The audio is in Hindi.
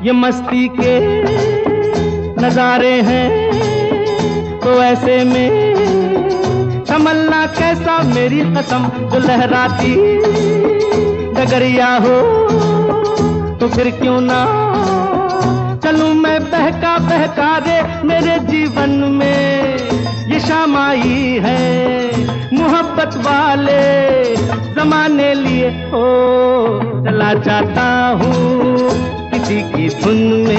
ये मस्ती के नजारे हैं तो ऐसे में संभलना कैसा मेरी कसम, जो लहराती डगरिया हो तो फिर क्यों ना चलूं मैं बहका बहका रे। मेरे जीवन में ये शाम आई है मोहब्बत वाले जमाने लिए, हो चला जाता हूँ किसी की धुन में।